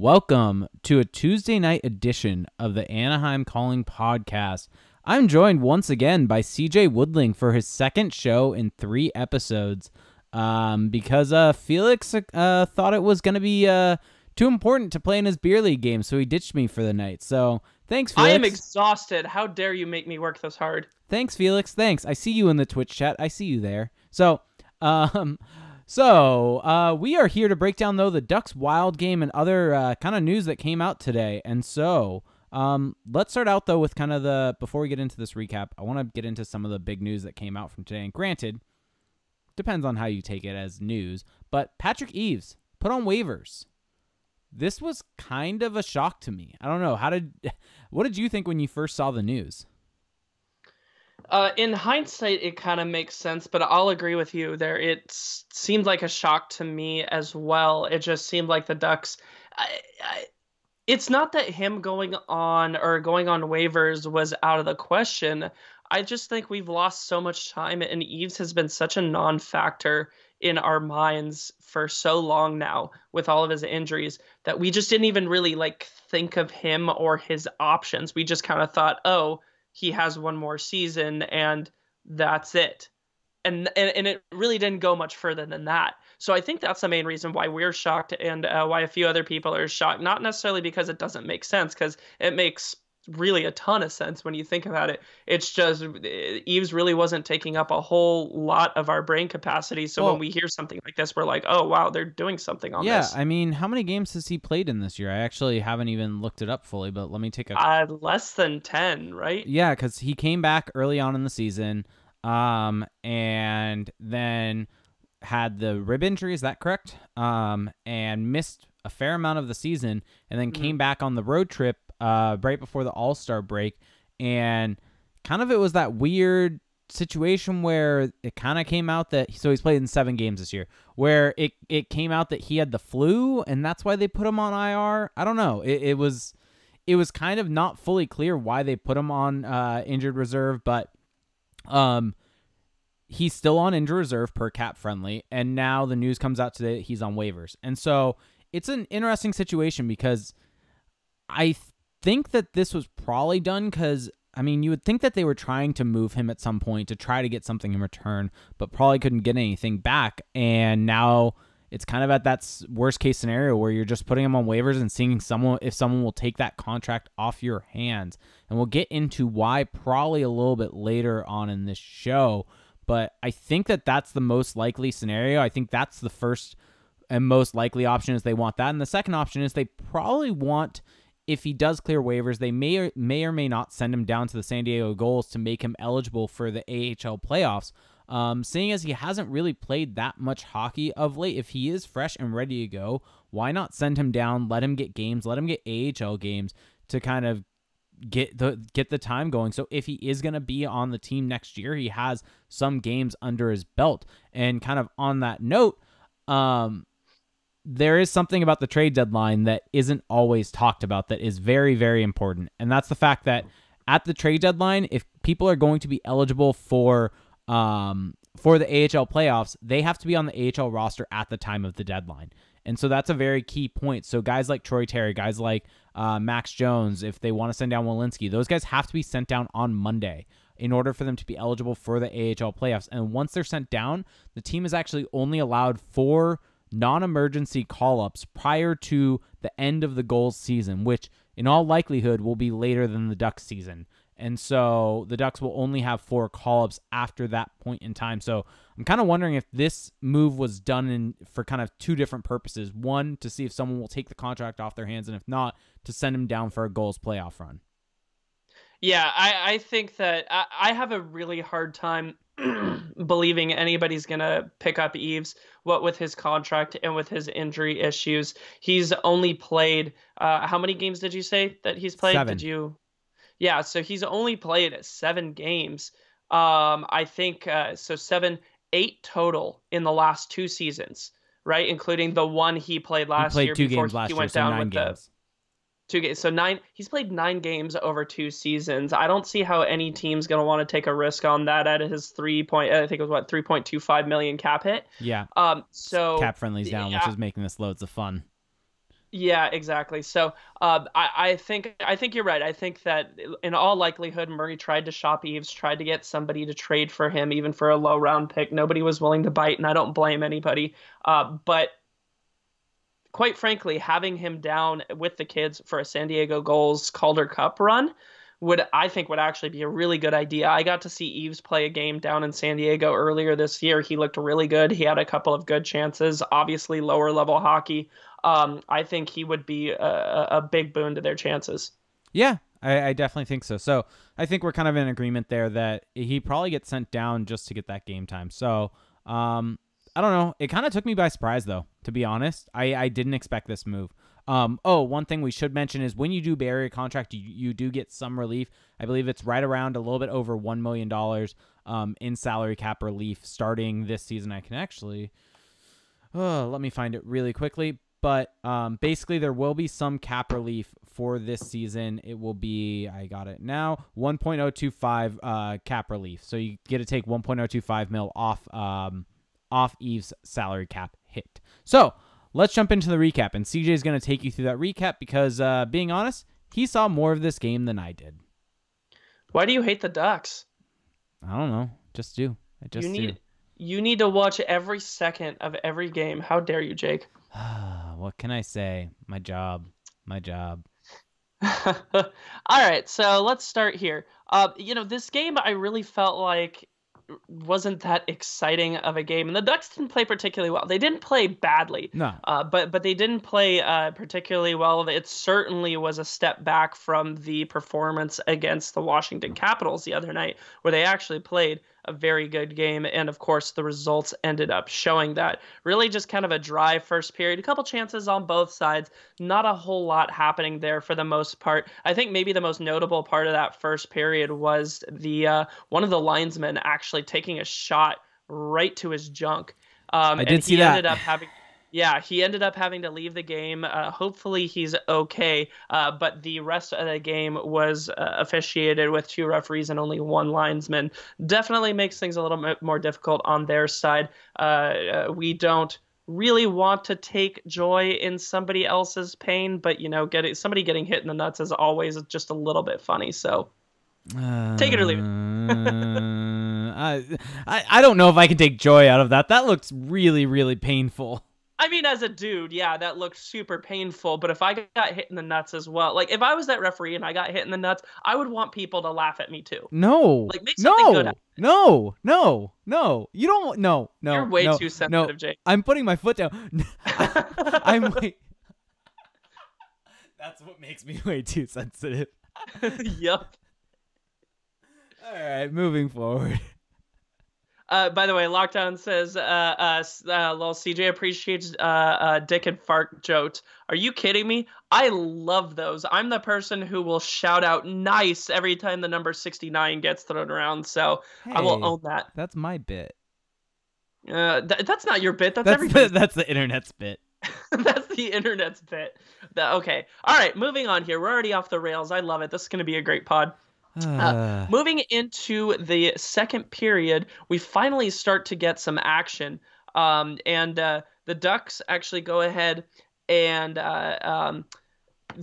Welcome to a Tuesday night edition of the Anaheim Calling Podcast. I'm joined once again by CJ Woodling for his second show in 3 episodes because Felix thought it was going to be too important to play in his beer league game, so he ditched me for the night. So thanks, Felix. I am exhausted. How dare you make me work this hard? Thanks, Felix. Thanks. I see you in the Twitch chat. I see you there. So we are here to break down, though, the Ducks Wild game and other kind of news that came out today. And so let's start out, though, with kind of before we get into this recap, I want to get into some of the big news that came out from today. And granted, depends on how you take it as news, but Patrick Eaves put on waivers. This was kind of a shock to me. I don't know. What did you think when you first saw the news? In hindsight, it kind of makes sense, but I'll agree with you there. It seemed like a shock to me as well. It just seemed like the Ducks. It's not that him going on waivers was out of the question. I just think we've lost so much time, and Eaves has been such a non-factor in our minds for so long now with all of his injuries that we just didn't even really think of him or his options. We just kind of thought, oh, he has one more season and that's it. And it really didn't go much further than that. So I think that's the main reason why we're shocked and why a few other people are shocked. Not necessarily because it doesn't make sense, because it makes really a ton of sense when you think about it. It's just Eaves really wasn't taking up a whole lot of our brain capacity. So when we hear something like this, we're like, oh, wow, they're doing something on this. Yeah, I mean, how many games has he played in this year? I actually haven't even looked it up fully, but let me take a... less than 10, right? Yeah, because he came back early on in the season and then had the rib injury, is that correct? And missed a fair amount of the season and then came back on the road trip right before the All-Star break, and kind of it was that weird situation where it kind of came out that, so he's played in 7 games this year, where it came out that he had the flu, and that's why they put him on IR. I don't know. It was kind of not fully clear why they put him on injured reserve, but he's still on injured reserve per cap friendly, and now the news comes out today that he's on waivers. And so it's an interesting situation because I think that this was probably done because, I mean, you would think that they were trying to move him at some point to try to get something in return, but probably couldn't get anything back. And now it's kind of at that worst case scenario where you're just putting him on waivers and seeing if someone will take that contract off your hands. And we'll get into why probably a little bit later on in this show. But I think that that's the most likely scenario. I think that's the first and most likely option is they want that. And the second option is they probably want, if he does clear waivers, they may or may not send him down to the San Diego Gulls to make him eligible for the AHL playoffs. Seeing as he hasn't really played that much hockey of late, if he is fresh and ready to go, why not send him down, let him get games, let him get AHL games to kind of get the time going. So if he is going to be on the team next year, he has some games under his belt. And kind of on that note, there is something about the trade deadline that isn't always talked about that is very, very important. And that's the fact that at the trade deadline, if people are going to be eligible for the AHL playoffs, they have to be on the AHL roster at the time of the deadline. And so that's a very key point. So guys like Troy Terry, guys like Max Jones, if they want to send down Walensky, those guys have to be sent down on Monday in order for them to be eligible for the AHL playoffs. And once they're sent down, the team is actually only allowed 4 non-emergency call-ups prior to the end of the Gulls season, which in all likelihood will be later than the Ducks season. And so the Ducks will only have 4 call-ups after that point in time. So I'm kind of wondering if this move was done for kind of 2 different purposes. One, to see if someone will take the contract off their hands, and if not, to send him down for a Gulls playoff run. Yeah, I think that I have a really hard time believing anybody's going to pick up Eaves, what with his contract and with his injury issues. He's only played, how many games did you say that he's played? 7. Yeah, so he's only played 7 games. I think, 8 total in the last 2 seasons, right? Including the one he played last year before he went down with the 2 games. So he's played 9 games over 2 seasons. I don't see how any team's going to want to take a risk on that at his 3.25 million cap hit. Yeah. So cap friendly's down, which is making this loads of fun. Yeah, exactly. So I think you're right. I think that in all likelihood, Murray tried to shop Eves, tried to get somebody to trade for him, even for a low round pick. Nobody was willing to bite, and I don't blame anybody. But quite frankly, having him down with the kids for a San Diego Gulls Calder Cup run would actually be a really good idea. I got to see Eves play a game down in San Diego earlier this year. He looked really good. He had a couple of good chances, obviously lower level hockey. I think he would be a big boon to their chances. Yeah, I definitely think so. So I think we're kind of in agreement there that he probably gets sent down just to get that game time. So I don't know. It kind of took me by surprise, though, to be honest. I didn't expect this move. One thing we should mention is when you do bury a contract, you do get some relief. I believe it's right around a little bit over $1 million in salary cap relief starting this season. I can actually, let me find it really quickly. But basically, there will be some cap relief for this season. It will be, I got it now, 1.025 cap relief. So you get to take 1.025 mil off Eve's salary cap hit. So let's jump into the recap. And CJ is going to take you through that recap because, being honest, he saw more of this game than I did. Why do you hate the Ducks? I don't know. Just do. I just You need to watch every second of every game. How dare you, Jake? What can I say? My job. All right, so let's start here. This game I really felt like wasn't that exciting of a game, and the Ducks didn't play particularly well. They didn't play badly, No. but they didn't play particularly well. It certainly was a step back from the performance against the Washington Capitals the other night, where they actually played a very good game, and of course the results ended up showing that. Really just kind of a dry first period, a couple chances on both sides, not a whole lot happening there for the most part. I think maybe the most notable part of that first period was the one of the linesmen actually taking a shot right to his junk. I did see that. He ended up having to leave the game. Hopefully he's okay. But the rest of the game was officiated with two referees and only one linesman. Definitely makes things a little bit more difficult on their side. We don't really want to take joy in somebody else's pain, but somebody getting hit in the nuts is always just a little bit funny. So take it or leave it. I don't know if I can take joy out of that. That looks really, really painful. I mean, as a dude, yeah, that looked super painful. But if I got hit in the nuts as well, like if I was that referee and I got hit in the nuts, I would want people to laugh at me too. No, like make something good out of it. No. You don't. No. You're way too sensitive, Jake. I'm putting my foot down. I'm way. That's what makes me way too sensitive. Yup. All right, moving forward. By the way, Lockdown says, lol, CJ appreciates dick and fart jokes. Are you kidding me? I love those. I'm the person who will shout out nice every time the number 69 gets thrown around, so hey, I will own that. That's my bit. That's not your bit. That's everybody's. That's the internet's bit. That's the internet's bit. Okay. All right, moving on here. We're already off the rails. I love it. This is going to be a great pod. Moving into the second period, we finally start to get some action. And the Ducks actually go ahead and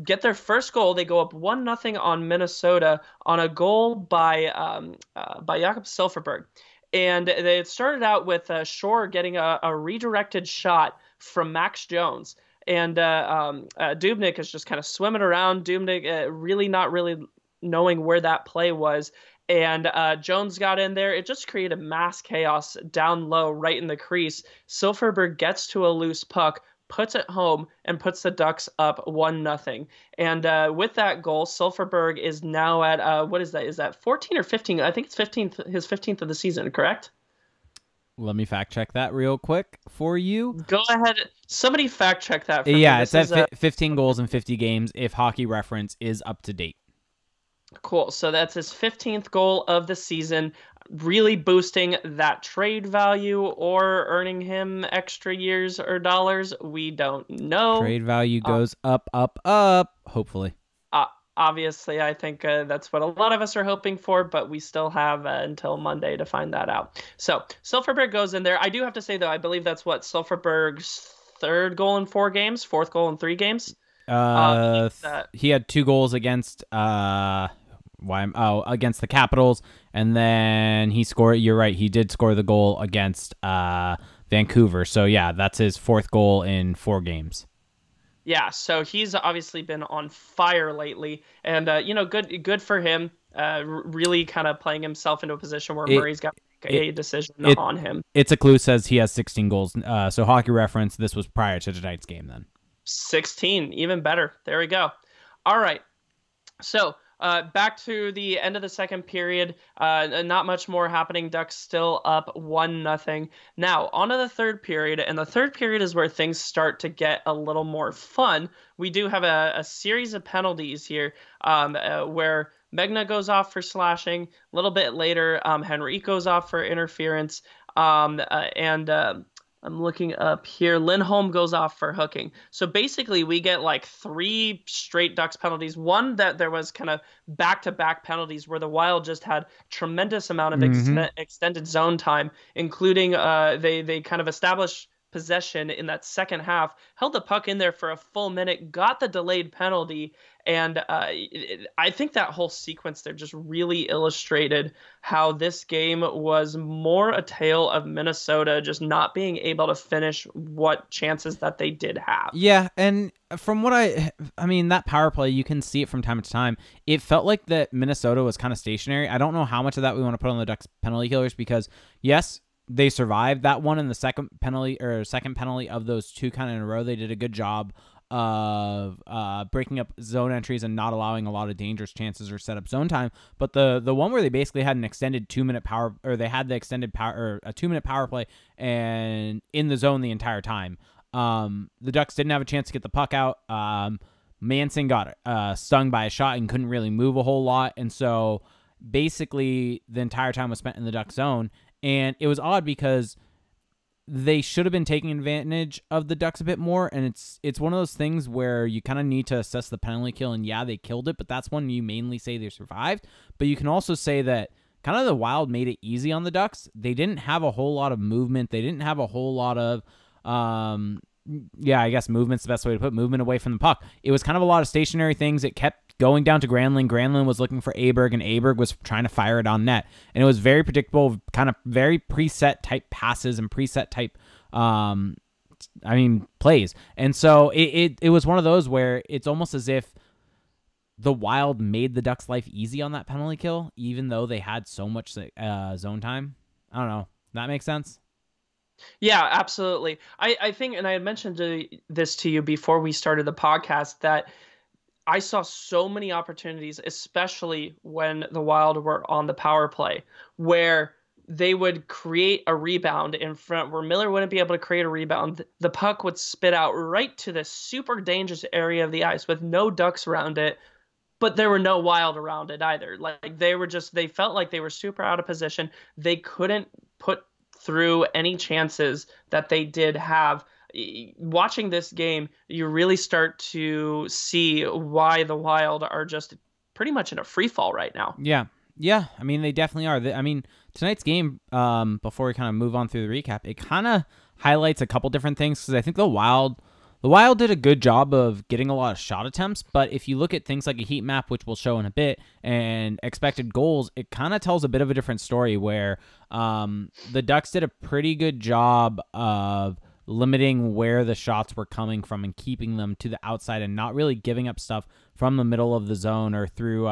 get their first goal. They go up 1-0 on Minnesota on a goal by Jakob Silfverberg. And they started out with Shore getting a redirected shot from Max Jones. And Dubnyk is just kind of swimming around. Dubnyk really not really knowing where that play was. And Jones got in there. It just created mass chaos down low right in the crease. Silfverberg gets to a loose puck, puts it home, and puts the Ducks up 1-0. And with that goal, Silfverberg is now at, what is that? Is that 14 or 15? I think it's 15th, his 15th of the season, correct? Let me fact check that real quick for you. Go ahead. Somebody fact check that for me. Yeah, it's at 15 goals in 50 games if Hockey Reference is up to date. Cool. So that's his 15th goal of the season, really boosting that trade value or earning him extra years or dollars. We don't know. Trade value goes up, hopefully. Obviously, I think that's what a lot of us are hoping for, but we still have until Monday to find that out. So Silfverberg goes in there. I do have to say, though, I believe that's what Silfverberg's third goal in 4 games, fourth goal in 3 games. He had 2 goals against against the Capitals, and then he scored. You're right, he did score the goal against Vancouver. So yeah, that's his 4th goal in 4 games. Yeah, so he's obviously been on fire lately, and good for him. Really kind of playing himself into a position where Murray's got to make a decision on him. It's a clue says he has 16 goals. So Hockey Reference, this was prior to tonight's game then. 16, even better. There we go. All right. So back to the end of the second period. Not much more happening. Ducks still up 1-0. Now, on to the third period, and the third period is where things start to get a little more fun. We do have a series of penalties here where Megna goes off for slashing. A little bit later, Henrique goes off for interference. I'm looking up here. Lindholm goes off for hooking. So basically, we get like 3 straight Ducks penalties. One that there was kind of back-to-back penalties where the Wild just had tremendous amount of extended zone time, including they kind of established possession in that second half, held the puck in there for a full minute, got the delayed penalty, and I think that whole sequence there just really illustrated how this game was more a tale of Minnesota just not being able to finish what chances that they did have. Yeah, and from what I mean, that power play, you can see it from time to time. It felt like that Minnesota was kind of stationary. I don't know how much of that we want to put on the Ducks penalty killers because, yes, they survived that one in the second penalty of those 2 kind of in a row. They did a good job of breaking up zone entries and not allowing a lot of dangerous chances or set up zone time. But the one where they basically had an extended 2-minute power, or they had the extended power, or a 2-minute power play and in the zone the entire time. The Ducks didn't have a chance to get the puck out. Manson got stung by a shot and couldn't really move a whole lot. And so basically the entire time was spent in the Duck zone. And it was odd because they should have been taking advantage of the Ducks a bit more. And it's one of those things where you kind of need to assess the penalty kill. And yeah, they killed it, but that's one you mainly say they survived. But you can also say that kind of the Wild made it easy on the Ducks. They didn't have a whole lot of movement. They didn't have a whole lot of, I guess movement's the best way to put movement away from the puck. It was kind of a lot of stationary things. It kept going down to Granlund. Granlund was looking for Aberg, and Aberg was trying to fire it on net. And it was very predictable, kind of very preset type passes and preset type, plays. And so it was one of those where it's almost as if the Wild made the Ducks' life easy on that penalty kill, even though they had so much zone time. I don't know. That makes sense? Yeah, absolutely. I think, and I had mentioned this to you before we started the podcast, that I saw so many opportunities, especially when the Wild were on the power play, where they would create a rebound in front where Miller wouldn't be able to create a rebound. The puck would spit out right to the super dangerous area of the ice with no Ducks around it, but there were no Wild around it either. Like they felt like they were super out of position. They couldn't put through any chances that they did have. Watching this game, you really start to see why the Wild are just pretty much in a free fall right now. Yeah. I mean, they definitely are. Tonight's game, before we kind of move on through the recap, it kind of highlights a couple different things because I think the Wild did a good job of getting a lot of shot attempts, but if you look at things like a heat map, which we'll show in a bit, and expected goals, it kind of tells a bit of a different story where the Ducks did a pretty good job of limiting where the shots were coming from and keeping them to the outside and not really giving up stuff from the middle of the zone or through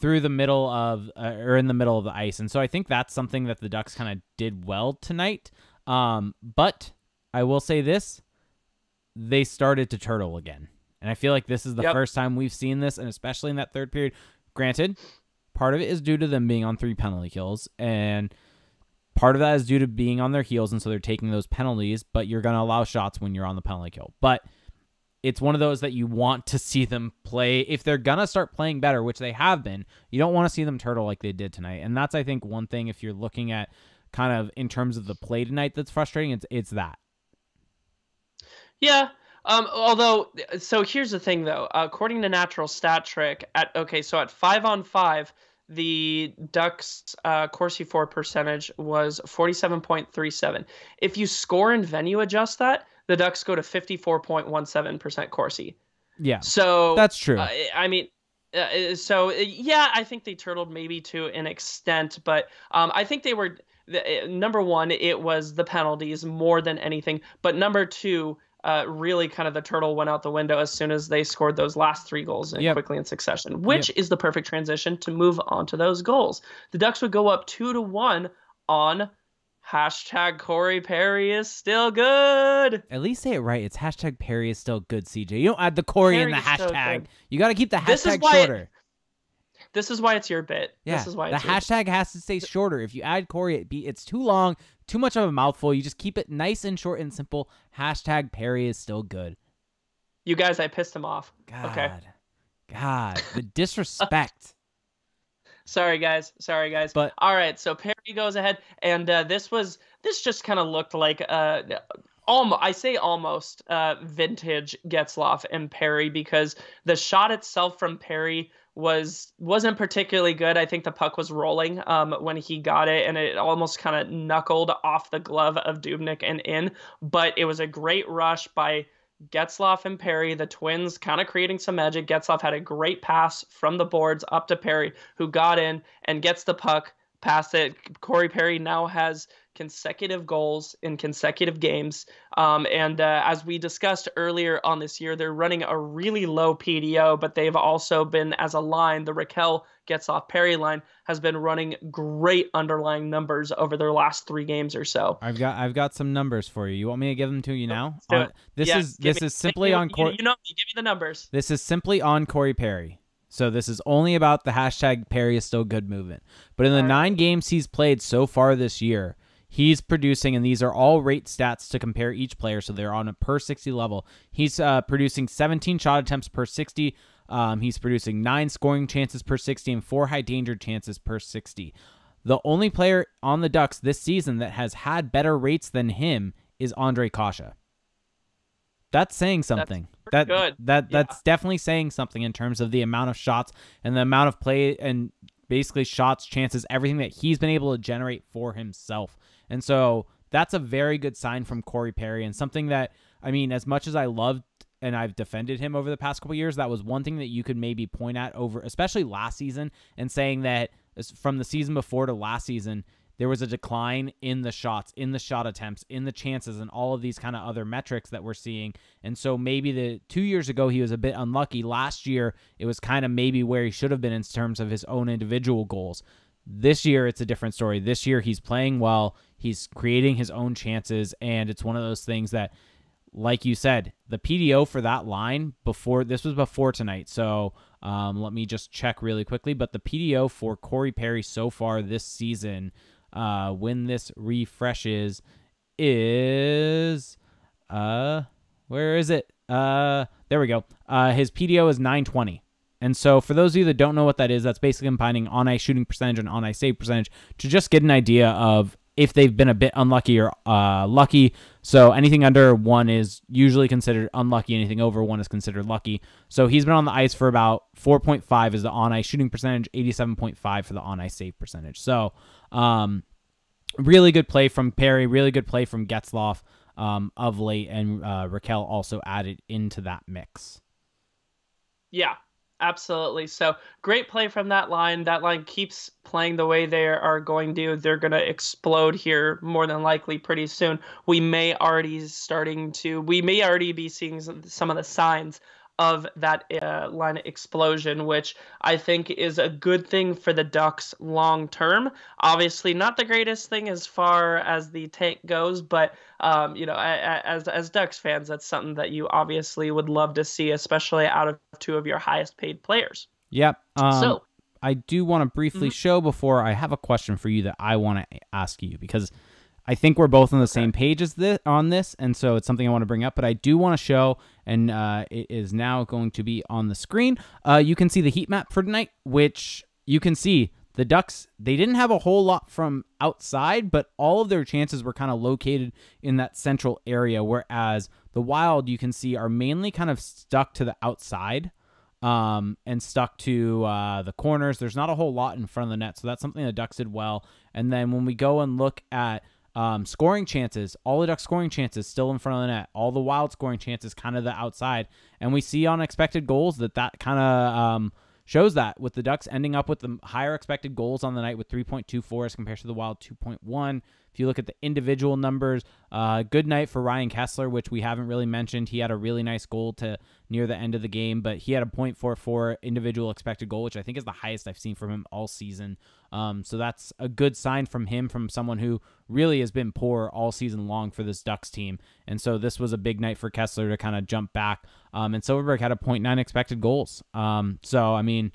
the middle of or in the middle of the ice. And so I think that's something that the Ducks kind of did well tonight. But I will say this, they started to turtle again. And I feel like this is the first time we've seen this, and especially in that third period. Granted, part of it is due to them being on 3 penalty kills, and part of that is due to being on their heels, and so they're taking those penalties, but you're going to allow shots when you're on the penalty kill. But it's one of those that you want to see them play. If they're going to start playing better, which they have been, you don't want to see them turtle like they did tonight. And that's, I think, one thing if you're looking at kind of in terms of the play tonight that's frustrating, it's that. Yeah. So here's the thing, though. According to Natural Stat Trick, at 5-on-5, the Ducks' Corsi for percentage was 47.37. If you score and venue adjust that, the Ducks go to 54.17% Corsi. Yeah, So, that's true. I mean, yeah, I think they turtled maybe to an extent, but I think they were number one. It was the penalties more than anything, but number two, really kind of the turtle went out the window as soon as they scored those last three goals Yep. quickly in succession, Yep. which is the perfect transition to move on to those goals. The Ducks would go up 2-1 on hashtag Corey Perry is still good. At least say it right. It's hashtag Perry is still good, CJ. You don't add the Corey in the Perry is still hashtag. good. You got to keep the This is hashtag why shorter. This is why it's your bit. Yeah, This is why the it's your bit. hashtag has to stay shorter. If you add Corey, it's too long, too much of a mouthful. You just keep it nice and short and simple. Hashtag Perry is still good. You guys, I pissed him off. God. Okay. God, the disrespect. Sorry, guys. But all right, so Perry goes ahead, and this just kind of looked like almost vintage Getzlaf and Perry, because the shot itself from Perry wasn't particularly good. I think the puck was rolling when he got it, and it almost kind of knuckled off the glove of Dubnyk and in. But it was a great rush by Getzlaf and Perry, the twins, kind of creating some magic. Getzlaf had a great pass from the boards up to Perry, who got in and gets the puck past it. Corey Perry now has consecutive goals in consecutive games. And as we discussed earlier on this year, they're running a really low PDO, but they've also been, as a line, the Raquel Getzlaf Perry line has been running great underlying numbers over their last 3 games or so. I've got some numbers for you. You want me to give them to you now? This Yeah, is simply on Corey. You give me the numbers. This is simply on Corey Perry. So this is only about the hashtag Perry is still good movement. But in the 9 games he's played so far this year, he's producing, and these are all rate stats to compare each player, so they're on a per 60 level. He's producing 17 shot attempts per 60. He's producing 9 scoring chances per 60 and 4 high danger chances per 60. The only player on the Ducks this season that has had better rates than him is Ondrej Kase. That's saying something. That's good. That's definitely saying something in terms of the amount of shots and the amount of play and basically shots, chances, everything that he's been able to generate for himself. And so that's a very good sign from Corey Perry, and something that, I mean, as much as I loved and I've defended him over the past couple of years, that was one thing that you could maybe point at over, especially last season, and saying that from the season before to last season, there was a decline in the shots, in the shot attempts, in the chances, and all of these kind of other metrics that we're seeing. And so maybe 2 years ago, he was a bit unlucky. Last year, it was kind of maybe where he should have been in terms of his own individual goals. This year, it's a different story. This year, he's playing well. He's creating his own chances, and it's one of those things that, like you said, the PDO for that line this was before tonight. So let me just check really quickly. But the PDO for Corey Perry so far this season, when this refreshes, is where is it? There we go. His PDO is 920. And so for those of you that don't know what that is, that's basically combining on-ice shooting percentage and on-ice save percentage to just get an idea of if they've been a bit unlucky or lucky. So anything under 1 is usually considered unlucky. Anything over 1 is considered lucky. So he's been on the ice for about 4.5 is the on-ice shooting percentage, 87.5 for the on-ice save percentage. So really good play from Perry, really good play from Getzlaf of late, and Raquel also added into that mix. Yeah, absolutely. So great play from that line. That line keeps playing the way they are going to. They're going to explode here more than likely pretty soon. We may already be seeing some of the signs of that line explosion, which I think is a good thing for the Ducks long term. Obviously, not the greatest thing as far as the tank goes, but as Ducks fans, that's something that you obviously would love to see, especially out of 2 of your highest paid players. Yep. So I do want to briefly show before I have a question for you that I want to ask you, because I think we're both on the same page on this, and so it's something I want to bring up, but I do want to show, and it is now going to be on the screen. You can see the heat map for tonight, which you can see the Ducks, they didn't have a whole lot from outside, but all of their chances were kind of located in that central area, whereas the Wild, you can see, are mainly kind of stuck to the outside and stuck to the corners. There's not a whole lot in front of the net, so that's something the Ducks did well. And then when we go and look at Scoring chances, all the Ducks scoring chances still in front of the net. All the Wild scoring chances kind of the outside. And we see on expected goals that kind of shows that, with the Ducks ending up with the higher expected goals on the night with 3.24 as compared to the Wild 2.1. If you look at the individual numbers, good night for Ryan Kesler, which we haven't really mentioned. He had a really nice goal to near the end of the game, but he had a .44 individual expected goal, which I think is the highest I've seen from him all season. So that's a good sign from him, from someone who really has been poor all season long for this Ducks team. And so this was a big night for Kesler to kind of jump back. And Silfverberg had a .9 expected goals. So, I mean,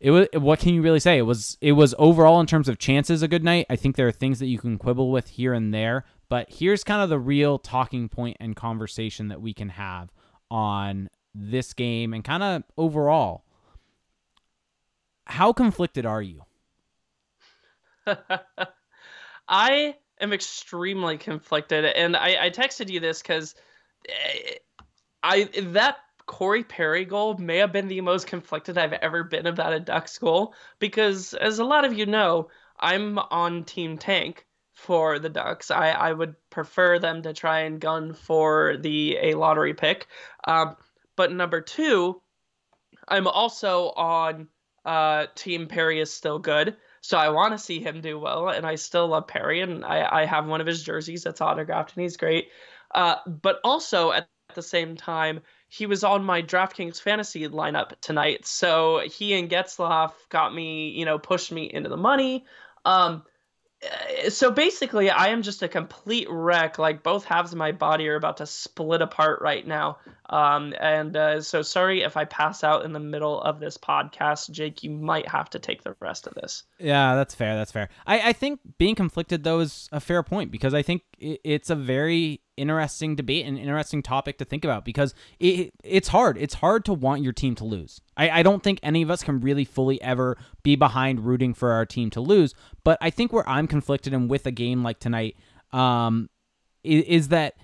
it was, what can you really say? It was overall, in terms of chances, a good night. I think there are things that you can quibble with here and there, but here's kind of the real talking point and conversation that we can have on this game and kind of overall. How conflicted are you? I am extremely conflicted, and I texted you this because that Corey Perry goal may have been the most conflicted I've ever been about a Ducks goal, because, as a lot of you know, I'm on Team Tank for the Ducks. I would prefer them to try and gun for a lottery pick. But number two, I'm also on Team Perry is still good. So I want to see him do well, and I still love Perry, and I have one of his jerseys that's autographed, and he's great. But also, at the same time, he was on my DraftKings fantasy lineup tonight, so he and Getzlaf got me, pushed me into the money. So basically, I am just a complete wreck. Like, both halves of my body are about to split apart right now. So sorry if I pass out in the middle of this podcast. Jake, you might have to take the rest of this. Yeah, that's fair. That's fair. I think being conflicted, though, is a fair point, because I think it's a very interesting debate and interesting topic to think about, because it's hard. It's hard to want your team to lose. I don't think any of us can really fully ever be behind rooting for our team to lose. But I think where I'm conflicted, and with a game like tonight, is that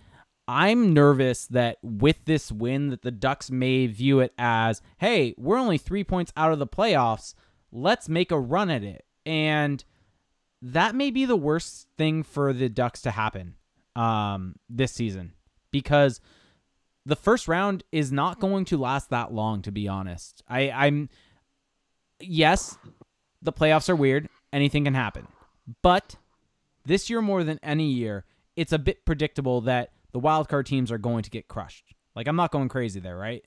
I'm nervous that with this win, that the Ducks may view it as, hey, we're only 3 points out of the playoffs. Let's make a run at it. And that may be the worst thing for the Ducks to happen this season, because the first round is not going to last that long, to be honest. Yes, the playoffs are weird. Anything can happen. But this year, more than any year, it's a bit predictable that the wildcard teams are going to get crushed. Like, I'm not going crazy there, right?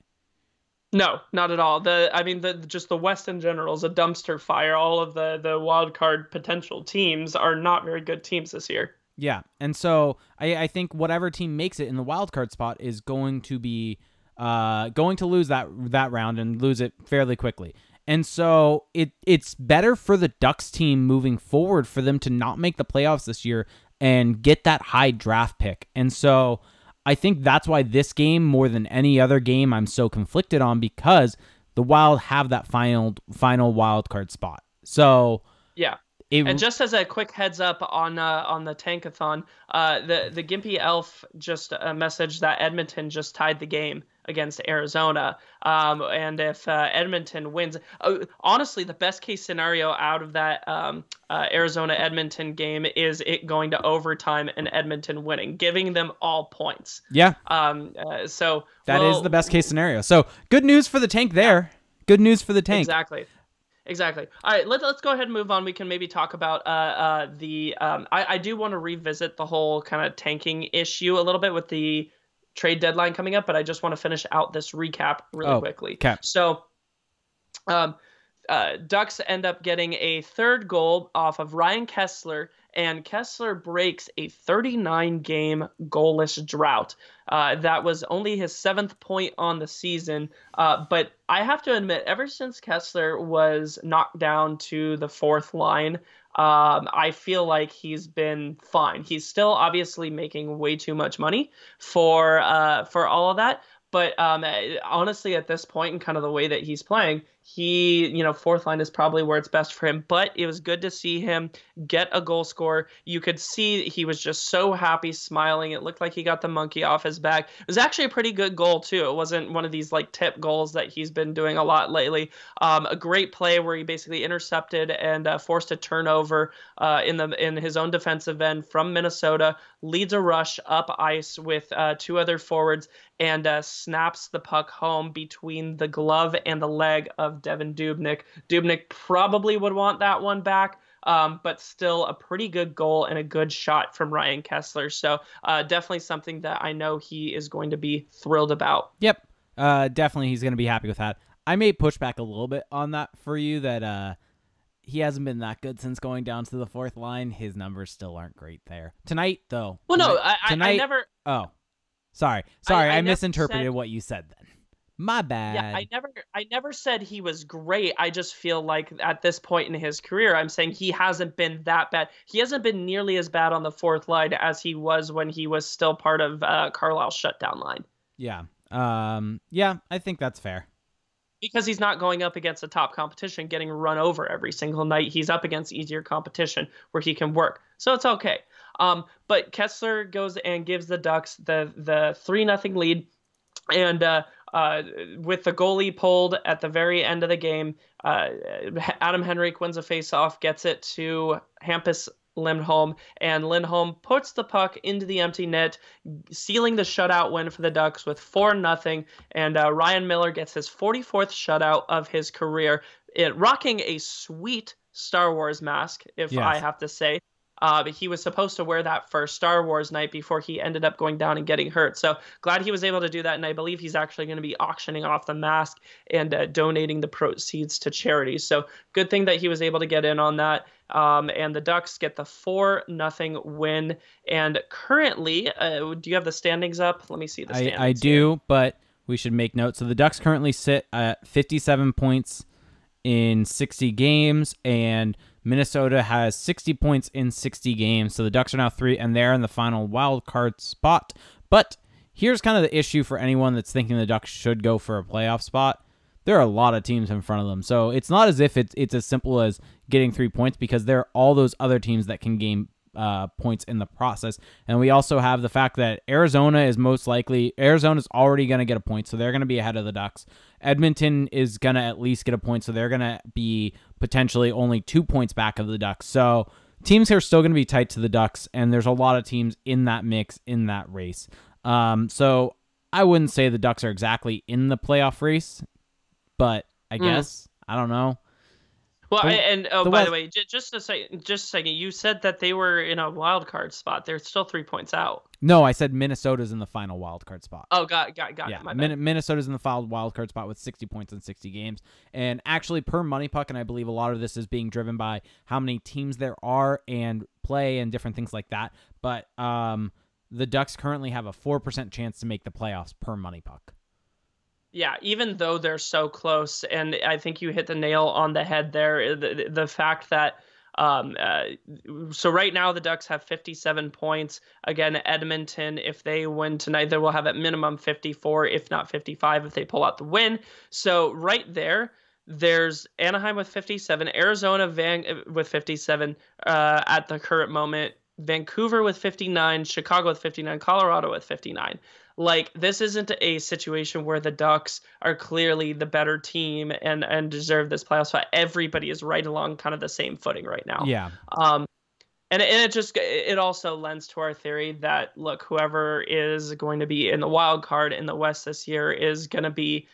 No, not at all. Just the West in general is a dumpster fire. All of the wild card potential teams are not very good teams this year. Yeah, and so I think whatever team makes it in the wild card spot is going to be going to lose that round and lose it fairly quickly. And so it's better for the Ducks team moving forward for them to not make the playoffs this year and get that high draft pick. And so I think that's why this game, more than any other game, I'm so conflicted on, because the Wild have that final wild card spot. So yeah. And just as a quick heads up on the Tankathon, the Gimpy Elf just messaged that Edmonton just tied the game against Arizona. And if Edmonton wins, honestly, the best case scenario out of that Arizona-Edmonton game is it going to overtime and Edmonton winning, giving them all points. Yeah. So that is the best case scenario. So good news for the Tank there. Yeah. Good news for the Tank. Exactly. All right, let's go ahead and move on. We can maybe talk about I do want to revisit the whole kind of tanking issue a little bit with the trade deadline coming up, but I just want to finish out this recap really quickly. Cap. So, Ducks end up getting a third goal off of Ryan Kesler, and Kesler breaks a 39-game goalless drought. That was only his 7th point on the season. But I have to admit, ever since Kesler was knocked down to the 4th line, I feel like he's been fine. He's still obviously making way too much money for all of that. But honestly, at this point, and kind of the way that he's playing, fourth line is probably where it's best for him. But it was good to see him get a goal score. You could see he was just so happy, smiling. It looked like he got the monkey off his back. It was actually a pretty good goal too. It wasn't one of these like tip goals that he's been doing a lot lately. A great play where he basically intercepted and forced a turnover in his own defensive end from Minnesota, leads a rush up ice with two other forwards, and snaps the puck home between the glove and the leg of Devin Dubnyk. Dubnyk probably would want that one back, but still a pretty good goal and a good shot from Ryan Kesler. So definitely something that I know he is going to be thrilled about. Yep. Definitely he's going to be happy with that. I may push back a little bit on that for you that he hasn't been that good since going down to the fourth line. His numbers still aren't great there. Tonight, though. Well, I never... Oh, sorry. I never misinterpreted said... what you said then. My bad. Yeah, I never said he was great. I just feel like at this point in his career, I'm saying he hasn't been that bad. He hasn't been nearly as bad on the fourth line as he was when he was still part of Carlisle's shutdown line. Yeah. Yeah, I think that's fair. Because he's not going up against a top competition, getting run over every single night. He's up against easier competition where he can work. So it's okay. But Kesler goes and gives the Ducks the 3-0 lead. And with the goalie pulled at the very end of the game, Adam Henrique wins a faceoff, gets it to Hampus Lindholm, and Lindholm puts the puck into the empty net, sealing the shutout win for the Ducks with 4-0. And Ryan Miller gets his 44th shutout of his career, rocking a sweet Star Wars mask, if I have to say. He was supposed to wear that for Star Wars night before he ended up going down and getting hurt. So glad he was able to do that. And I believe he's actually going to be auctioning off the mask and donating the proceeds to charity. So good thing that he was able to get in on that. And the Ducks get the 4-0 win. And currently, do you have the standings up? Let me see the standings. I do, but we should make note. So the Ducks currently sit at 57 points in 60 games, and Minnesota has 60 points in 60 games. So the Ducks are now 3, and they're in the final wild card spot. But here's kind of the issue for anyone that's thinking the Ducks should go for a playoff spot. There are a lot of teams in front of them. So it's not as if it's as simple as getting 3 points, because there are all those other teams that can gain points in the process. And we also have the fact that Arizona's already going to get a point, so they're going to be ahead of the Ducks. Edmonton is going to at least get a point, so they're going to be potentially only 2 points back of the Ducks. So teams here are still going to be tight to the Ducks, and there's a lot of teams in that mix, in that race. So I wouldn't say the Ducks are exactly in the playoff race, but I guess, I don't know. Well, by the way, just a second, you said that they were in a wild card spot. They're still 3 points out. No, I said Minnesota's in the final wild card spot. Oh, got it. My bad. Minnesota's in the final wild card spot with 60 points in 60 games. And actually, per Money Puck, and I believe a lot of this is being driven by how many teams there are and play and different things like that. But the Ducks currently have a 4% chance to make the playoffs per Money Puck. Yeah, even though they're so close, and I think you hit the nail on the head there, the fact that so right now the Ducks have 57 points. Again, Edmonton, if they win tonight, they will have at minimum 54, if not 55, if they pull out the win. So right there's Anaheim with 57, Arizona with 57 at the current moment, Vancouver with 59, Chicago with 59, Colorado with 59. Like, this isn't a situation where the Ducks are clearly the better team and deserve this playoff spot. Everybody is right along kind of the same footing right now. Yeah. And it also lends to our theory that, look, whoever is going to be in the wild card in the West this year is going to be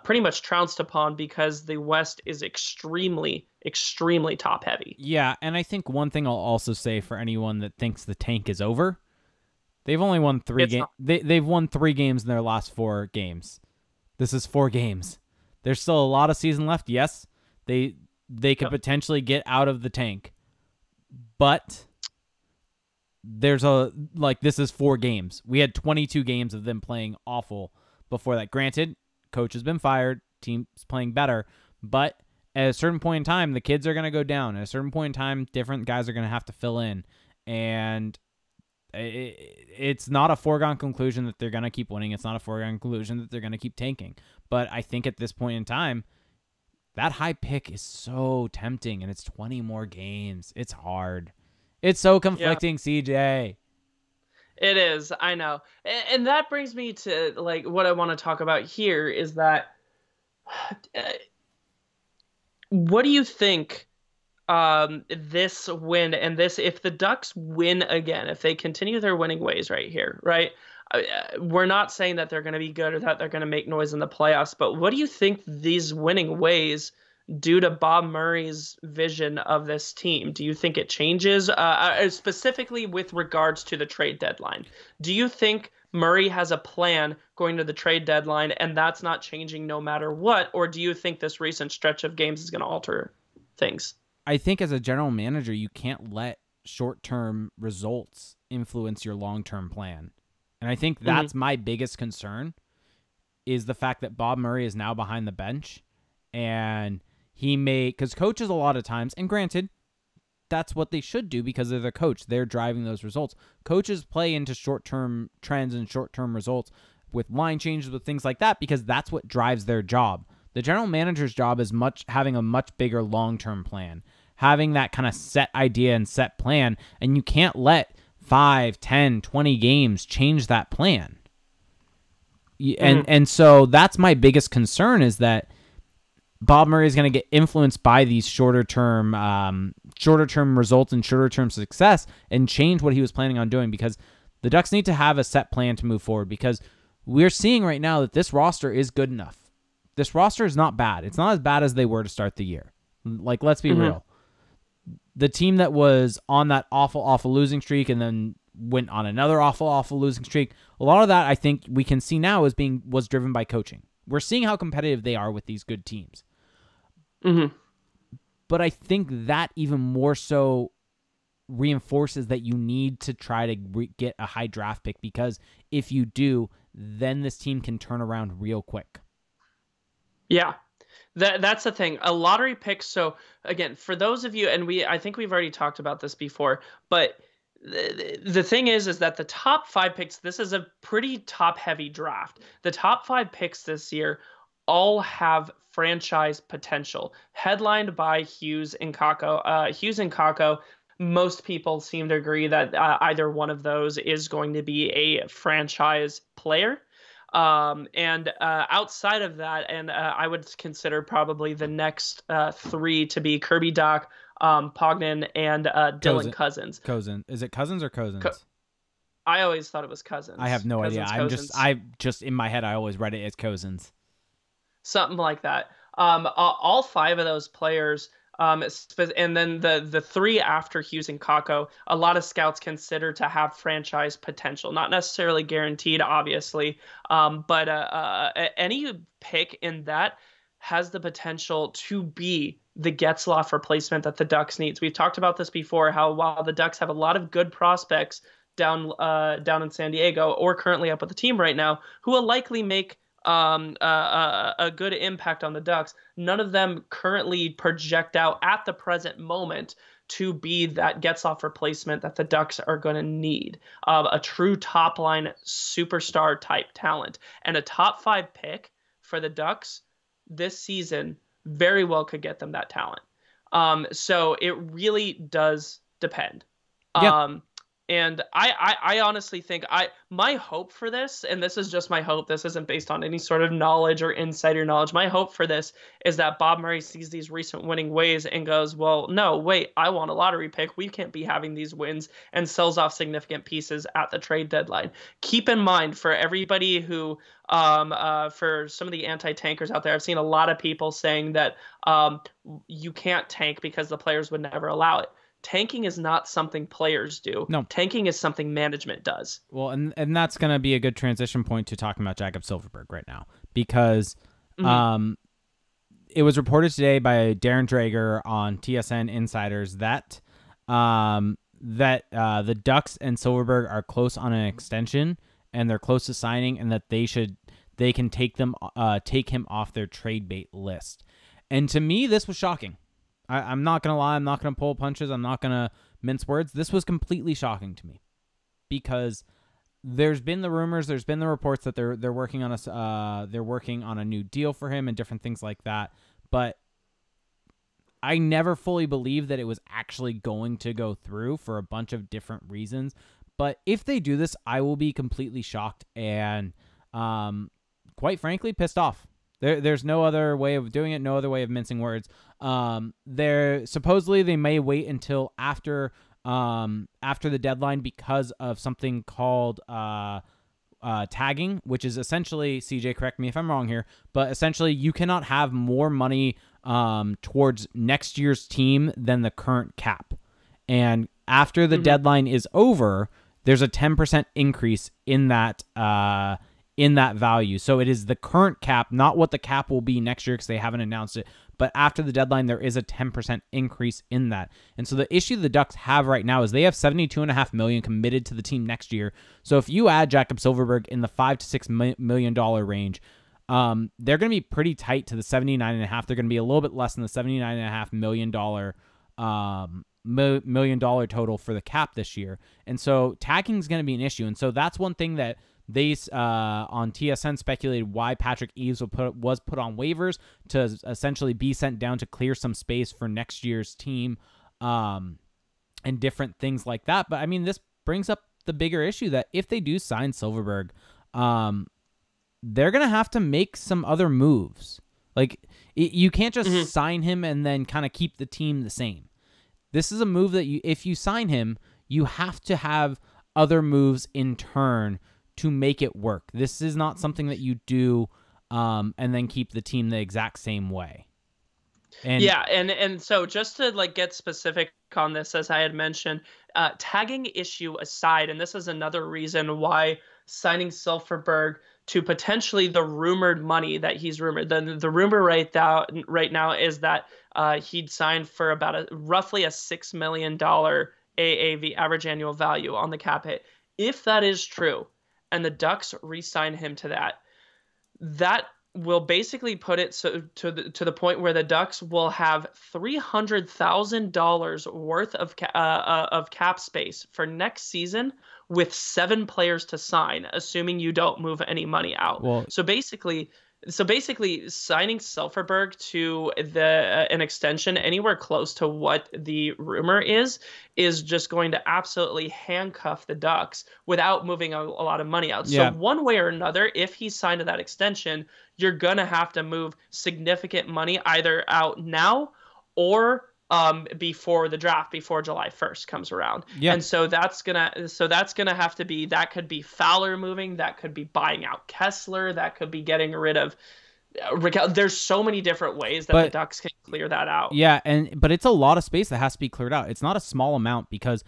pretty much trounced upon, because the West is extremely, extremely top heavy. Yeah, and I think one thing I'll also say for anyone that thinks the tank is over, they've only won 3 games. They've won 3 games in their last 4 games. This is 4 games. There's still a lot of season left. Yes, they could potentially get out of the tank, but this is 4 games. We had 22 games of them playing awful before that. Granted, coach has been fired, team's playing better, but at a certain point in time, the kids are going to go down. At a certain point in time, different guys are going to have to fill in, and it's not a foregone conclusion that they're going to keep winning. It's not a foregone conclusion that they're going to keep tanking. But I think at this point in time, that high pick is so tempting, and it's 20 more games. It's hard. It's so conflicting, CJ. It is, I know. And that brings me to like what I want to talk about here is that what do you think this win and this if the Ducks win again, if they continue their winning ways right here, right? We're not saying that they're going to be good or that they're going to make noise in the playoffs, but what do you think these winning ways do to Bob Murray's vision of this team? Do you think it changes, specifically with regards to the trade deadline? Do you think Murray has a plan going to the trade deadline and that's not changing no matter what? Or do you think this recent stretch of games is going to alter things? I think as a general manager, you can't let short-term results influence your long-term plan. And I think that's my biggest concern is the fact that Bob Murray is now behind the bench and he may, because coaches a lot of times, and granted, that's what they should do because they're the coach. They're driving those results. Coaches play into short-term trends and short-term results with line changes, with things like that, because that's what drives their job. The general manager's job is having a much bigger long-term plan, having that kind of set idea and set plan, and you can't let 5, 10, 20 games change that plan. And so that's my biggest concern is that Bob Murray is going to get influenced by these shorter term results and shorter term success and change what he was planning on doing, because the Ducks need to have a set plan to move forward, because we're seeing right now that this roster is good enough. This roster is not bad. It's not as bad as they were to start the year. Like, let's be real. The team that was on that awful losing streak and then went on another awful losing streak, a lot of that I think we can see now was driven by coaching. We're seeing how competitive they are with these good teams. But I think that even more so reinforces that you need to try to get a high draft pick, because if you do, then this team can turn around real quick. Yeah. That's the thing. A lottery pick. So again, for those of you, and I think we've already talked about this before, but the thing is that the top 5 picks, this is a pretty top heavy draft. The top 5 picks this year all have franchise potential, headlined by Hughes and Kakko. Hughes and Kakko, most people seem to agree that either one of those is going to be a franchise player. And outside of that, and I would consider probably the next 3 to be Kirby Dach, Pognon, and Dylan Cousins. Is it Cousins or Cousins? I always thought it was Cousins. I have no idea. I just in my head I always read it as Cousins. Something like that. All 5 of those players. And then the 3 after Hughes and Kakko, a lot of scouts consider to have franchise potential, not necessarily guaranteed, obviously, but any pick in that has the potential to be the Getzlaf replacement that the Ducks needs. We've talked about this before, how while the Ducks have a lot of good prospects down in San Diego or currently up with the team right now, who will likely make a good impact on the Ducks, none of them currently project out at the present moment to be that Getzlaf replacement that the Ducks are going to need. A true top line superstar type talent, and a top 5 pick for the Ducks this season very well could get them that talent. So it really does depend. Yeah. And I honestly think my hope for this, and this is just my hope, this isn't based on any sort of knowledge or insider knowledge. My hope for this is that Bob Murray sees these recent winning ways and goes, well, no, wait, I want a lottery pick. We can't be having these wins, and sells off significant pieces at the trade deadline. Keep in mind, for everybody who, for some of the anti-tankers out there, I've seen a lot of people saying that you can't tank because the players would never allow it. Tanking is not something players do. No. Tanking is something management does. Well, and that's going to be a good transition point to talking about Jakob Silfverberg right now, because it was reported today by Darren Drager on TSN Insiders that the Ducks and Silfverberg are close on an extension and they're close to signing, and that they can take him off their trade bait list. And to me, this was shocking. I'm not going to lie. I'm not going to pull punches. I'm not going to mince words. This was completely shocking to me, because there's been the rumors, there's been the reports that they're working on a new deal for him and different things like that. But I never fully believed that it was actually going to go through for a bunch of different reasons. But if they do this, I will be completely shocked and, quite frankly, pissed off. There's no other way of doing it, no other way of mincing words. Supposedly they may wait until after the deadline because of something called tagging, which is essentially, CJ, correct me if I'm wrong here, but essentially you cannot have more money towards next year's team than the current cap. And after the deadline is over, there's a 10% increase in that value. So it is the current cap, not what the cap will be next year because they haven't announced it. But after the deadline, there is a 10% increase in that. And so the issue the Ducks have right now is they have $72.5 million committed to the team next year. So if you add Jakob Silfverberg in the $5 to $6 million range, they're going to be pretty tight to the 79.5. They're going to be a little bit less than the $79.5 million total for the cap this year. And so tagging is going to be an issue. And so that's one thing that they on TSN speculated why Patrick Eaves was put on waivers, to essentially be sent down to clear some space for next year's team, and different things like that. But I mean, this brings up the bigger issue that if they do sign Silfverberg, they're gonna have to make some other moves. Like, you can't just sign him and then kind of keep the team the same. This is a move that if you sign him, you have to have other moves in turn to make it work. This is not something that you do and then keep the team the exact same way. And so just to like get specific on this, as I had mentioned, tagging issue aside, and this is another reason why signing Silfverberg to potentially the rumored money that he's rumored. The rumor right now is that he'd signed for about roughly a $6 million AAV, average annual value, on the cap hit. If that is true, and the Ducks re-sign him to that will basically put it to the point where the Ducks will have $300,000 worth of cap space for next season, with 7 players to sign, assuming you don't move any money out. Well, so basically signing Silfverberg to an extension anywhere close to what the rumor is just going to absolutely handcuff the Ducks without moving a lot of money out. Yeah. So one way or another, if he's signed to that extension, you're going to have to move significant money either out now or before the draft, before July 1st comes around. Yeah. And so that's gonna have to be, that could be Fowler moving, that could be buying out Kessler, that could be getting rid of there's so many different ways that the Ducks can clear that out. Yeah, but it's a lot of space that has to be cleared out. It's not a small amount because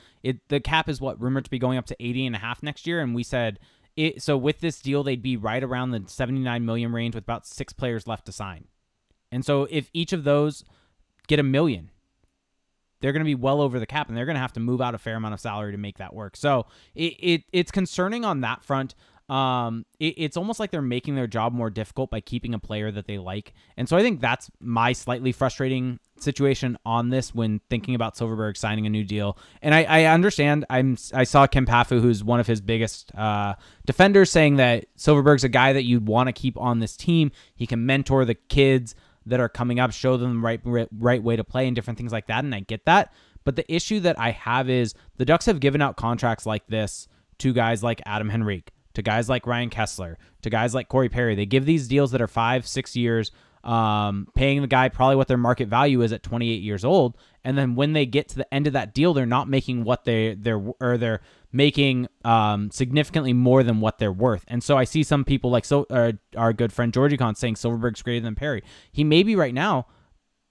the cap is rumored to be going up to 80.5 next year, and we said so with this deal they'd be right around the 79 million range with about 6 players left to sign. And so if each of those get $1 million, they're going to be well over the cap, and they're going to have to move out a fair amount of salary to make that work. So it's concerning on that front. It's almost like they're making their job more difficult by keeping a player that they like. And so I think that's my slightly frustrating situation on this when thinking about Silfverberg signing a new deal. And I understand. I saw Kim Paffu, who's one of his biggest defenders, saying that Silfverberg's a guy that you'd want to keep on this team. He can mentor the kids that are coming up, show them the right way to play and different things like that, and I get that. But the issue that I have is the Ducks have given out contracts like this to guys like Adam Henrique, to guys like Ryan Kessler, to guys like Corey Perry. They give these deals that are 5-6 years, paying the guy probably what their market value is at 28 years old, and then when they get to the end of that deal, they're not making what they're making significantly more than what they're worth. And so I see some people like our good friend Georgie Con saying Silfverberg's greater than Perry. He may be right now,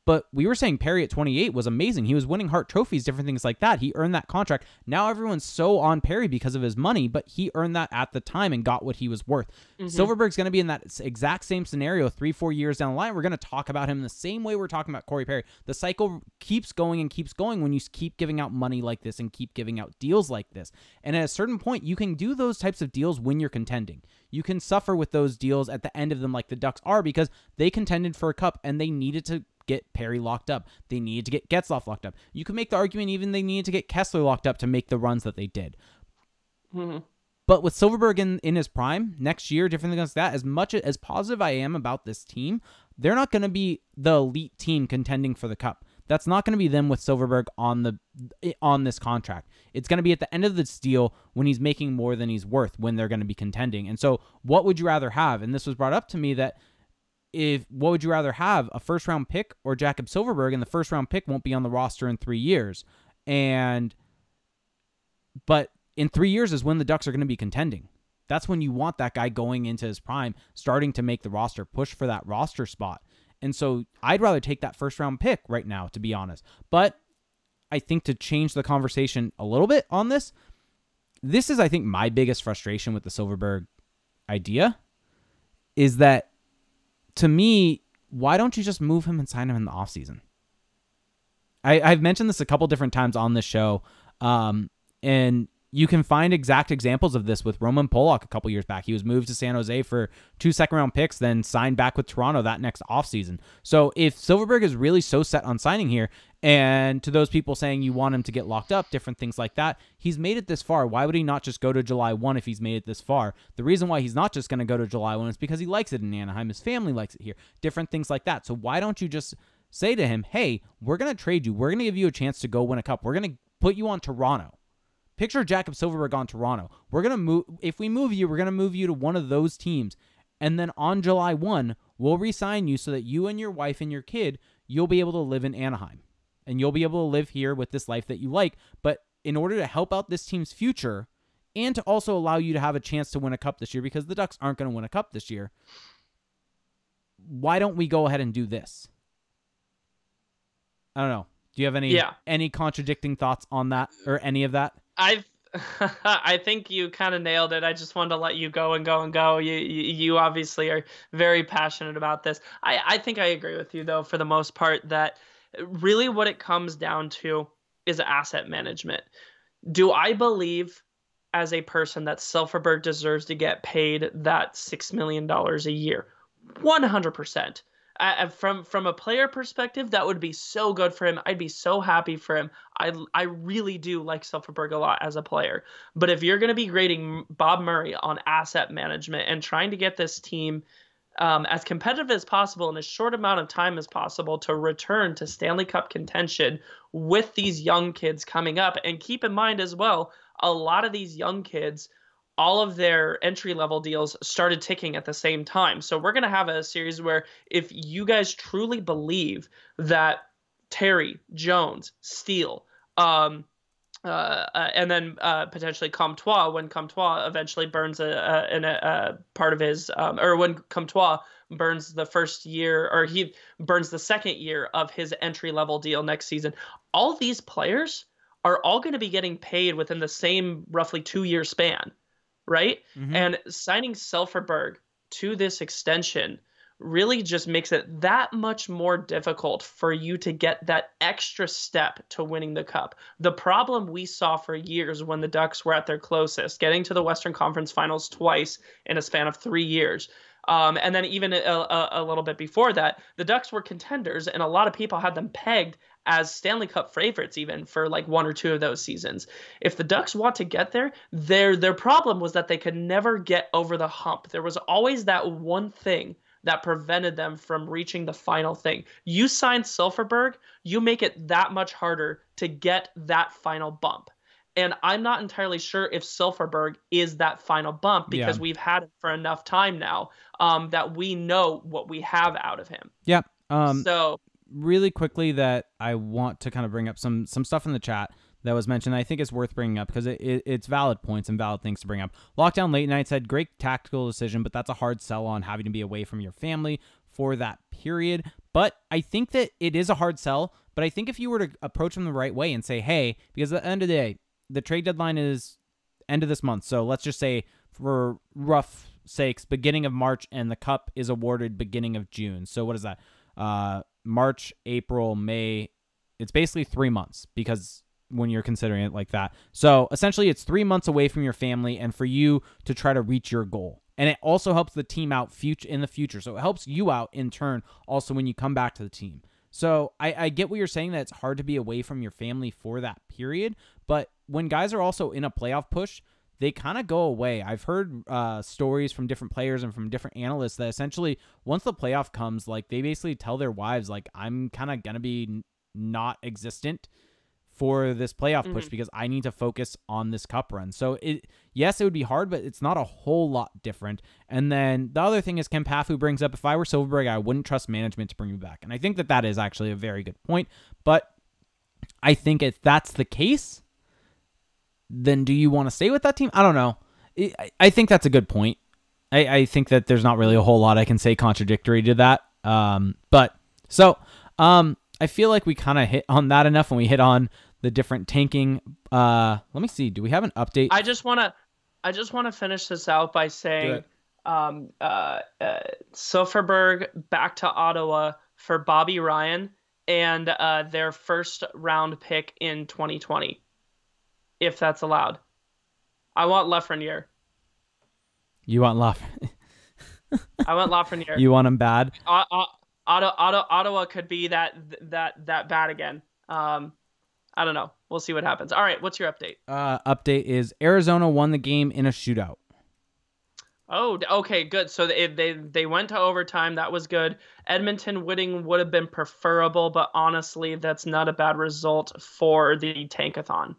but we were saying Perry at 28 was amazing. He was winning Hart trophies, different things like that. He earned that contract. Now everyone's so on Perry because of his money, but he earned that at the time and got what he was worth. Silfverberg's going to be in that exact same scenario 3-4 years down the line. We're going to talk about him the same way we're talking about Corey Perry. The cycle keeps going and keeps going when you keep giving out money like this and keep giving out deals like this. And at a certain point, you can do those types of deals when you're contending. You can suffer with those deals at the end of them like the Ducks are, because they contended for a cup and they needed to get Perry locked up. They needed to get Getzlaf locked up. You can make the argument even they needed to get Kessler locked up to make the runs that they did. But with Silfverberg in his prime next year, different things like that, as much as positive I am about this team, they're not going to be the elite team contending for the cup. That's not going to be them with Silfverberg on this contract. It's going to be at the end of this deal when he's making more than he's worth, when they're going to be contending. And so what would you rather have? And this was brought up to me that what would you rather have, a first-round pick or Jakob Silfverberg? And the first-round pick won't be on the roster in 3 years. But in 3 years is when the Ducks are going to be contending. That's when you want that guy going into his prime, starting to make the roster, push for that roster spot. And so I'd rather take that first-round pick right now, to be honest. But I think to change the conversation a little bit on this is, I think, my biggest frustration with the Silfverberg idea is that, to me, why don't you just move him and sign him in the offseason? I've mentioned this a couple different times on this show, and you can find exact examples of this with Roman Polak a couple years back. He was moved to San Jose for 2 second-round picks, then signed back with Toronto that next offseason. So if Silfverberg is really so set on signing here, and to those people saying you want him to get locked up, different things like that, he's made it this far. Why would he not just go to July 1 if he's made it this far? The reason why he's not just going to go to July 1 is because he likes it in Anaheim. His family likes it here. Different things like that. So why don't you just say to him, hey, we're going to trade you. We're going to give you a chance to go win a cup. We're going to put you on Toronto. Picture Jakob Silfverberg on Toronto. We're going to move. If we move you, we're going to move you to one of those teams. And then on July 1, we'll re-sign you so that you and your wife and your kid, you'll be able to live in Anaheim. And you'll be able to live here with this life that you like. But in order to help out this team's future and to also allow you to have a chance to win a cup this year, because the Ducks aren't going to win a cup this year, why don't we go ahead and do this? I don't know. Do you have any contradicting thoughts on that or any of that? I think you kind of nailed it. I just wanted to let you go and go and go. You obviously are very passionate about this. I think I agree with you, though, for the most part, that really what it comes down to is asset management. Do I believe as a person that Silfverberg deserves to get paid that $6 million a year? 100%. From a player perspective, that would be so good for him. I'd be so happy for him. I really do like Silfverberg a lot as a player. But if you're going to be grading Bob Murray on asset management and trying to get this team as competitive as possible in as short amount of time as possible to return to Stanley Cup contention with these young kids coming up, and keep in mind as well, a lot of these young kids, all of their entry-level deals started ticking at the same time. So we're going to have a series where if you guys truly believe that Terry, Jones, Steele, and then potentially Comtois, when Comtois eventually burns a part of his, or when Comtois burns the first year, or he burns the second year of his entry-level deal next season, all these players are all going to be getting paid within the same roughly 2-year span. Right? Mm-hmm. And signing Silfverberg to this extension really just makes it that much more difficult for you to get that extra step to winning the cup. The problem we saw for years when the Ducks were at their closest, getting to the Western Conference Finals twice in a span of 3 years. And then even a little bit before that, the Ducks were contenders, and a lot of people had them pegged as Stanley Cup favorites even for like 1 or 2 of those seasons. If the Ducks want to get there, their problem was that they could never get over the hump. There was always that one thing that prevented them from reaching the final thing. You sign Silfverberg, you make it that much harder to get that final bump. And I'm not entirely sure if Silfverberg is that final bump, because we've had it for enough time now that we know what we have out of him. Yeah. So really quickly, that I want to kind of bring up some stuff in the chat that was mentioned. I think it's worth bringing up because it's valid points and valid things to bring up. Lockdown Late Night said, great tactical decision, but that's a hard sell on having to be away from your family for that period. But I think that it is a hard sell. But I think if you were to approach them the right way and say, hey, because at the end of the day, the trade deadline is end of this month. So let's just say, for rough sakes, beginning of March, and the cup is awarded beginning of June. So what is that? March, April, May. It's basically 3 months, because when you're considering it like that. So essentially it's 3 months away from your family and for you to try to reach your goal. And it also helps the team out in the future. So it helps you out in turn also when you come back to the team. So I get what you're saying, that it's hard to be away from your family for that period. But when guys are also in a playoff push, they kind of go away. I've heard stories from different players and from different analysts that essentially once the playoff comes, like they basically tell their wives, like, I'm kind of going to be not existent for this playoff push Mhm. because I need to focus on this cup run. So yes, it would be hard, but it's not a whole lot different. And then the other thing is Ken Pafu brings up, if I were Silverberg, I wouldn't trust management to bring me back. And I think that is actually a very good point. But I think if that's the case, then do you want to stay with that team? I don't know. I think that's a good point. I think that there's not really a whole lot I can say contradictory to that. I feel like we kind of hit on that enough when we hit on the different tanking. Let me see. Do we have an update? I just want to finish this out by saying Silfverberg back to Ottawa for Bobby Ryan and their first round pick in 2020, if that's allowed. I want Lafreniere. You want I want Lafreniere. You want him bad? Ottawa could be that bad again. I don't know. We'll see what happens. All right, what's your update? Update is Arizona won the game in a shootout. Oh, okay, good. So they went to overtime. That was good. Edmonton winning would have been preferable, but honestly, that's not a bad result for the Tankathon.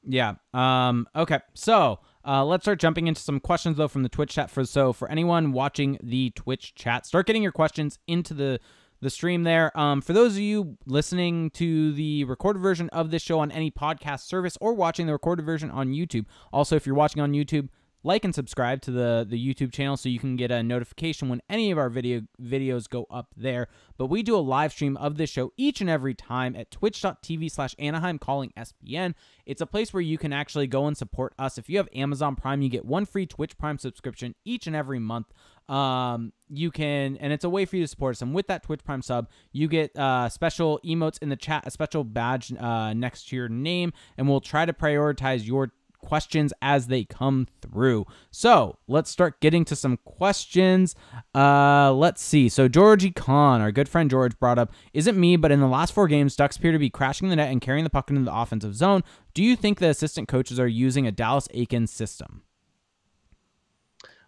Yeah. Okay. So let's start jumping into some questions though from the Twitch chat. For anyone watching the Twitch chat, start getting your questions into the stream there. For those of you listening to the recorded version of this show on any podcast service or watching the recorded version on YouTube, also if you're watching on YouTube, like and subscribe to the YouTube channel so you can get a notification when any of our videos go up there. But we do a live stream of this show each and every time at twitch.tv/Anaheim Calling SPN. It's a place where you can actually go and support us. If you have Amazon Prime, you get one free Twitch Prime subscription each and every month. You can, and it's a way for you to support us. And with that Twitch Prime sub, you get special emotes in the chat, a special badge next to your name, and we'll try to prioritize your questions as they come through. So let's start getting to some questions. Let's see. So Georgie Khan, our good friend George, brought up, isn't me, but in the last 4 games, Ducks appear to be crashing the net and carrying the puck into the offensive zone. Do you think the assistant coaches are using a Dallas Eakins system?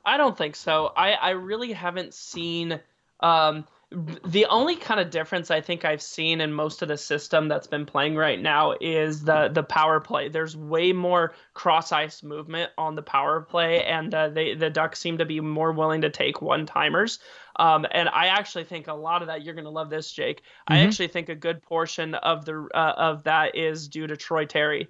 I don't think so. I really haven't seen the only kind of difference I think I've seen in most of the system that's been playing right now is the power play. There's way more cross ice movement on the power play, and the Ducks seem to be more willing to take one-timers. And I actually think a lot of that, you're going to love this, Jake. Mm-hmm. I actually think a good portion of that is due to Troy Terry.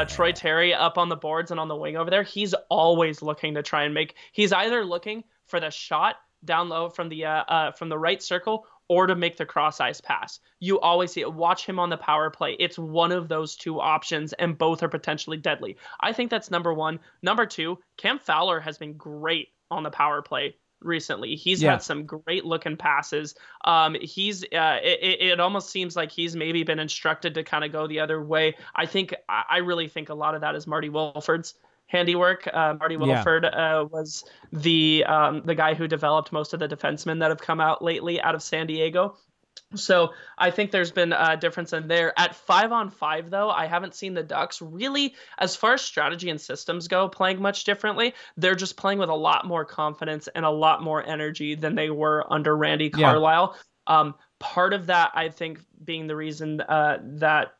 Troy Terry up on the boards and on the wing over there, he's always looking to try and he's either looking for the shot down low from the right circle or to make the cross ice pass. You always see it. Watch him on the power play. It's one of those two options, and both are potentially deadly. I think that's number one. Number two, Cam Fowler has been great on the power play recently. He's had some great looking passes. It almost seems like he's maybe been instructed to kind of go the other way. I really think a lot of that is Marty Wilford's handiwork. Marty Wilford was the guy who developed most of the defensemen that have come out lately out of San Diego. So I think there's been a difference in there. At 5-on-5, though, I haven't seen the Ducks really, as far as strategy and systems go, playing much differently. They're just playing with a lot more confidence and a lot more energy than they were under Randy Carlyle. Part of that, I think, being the reason that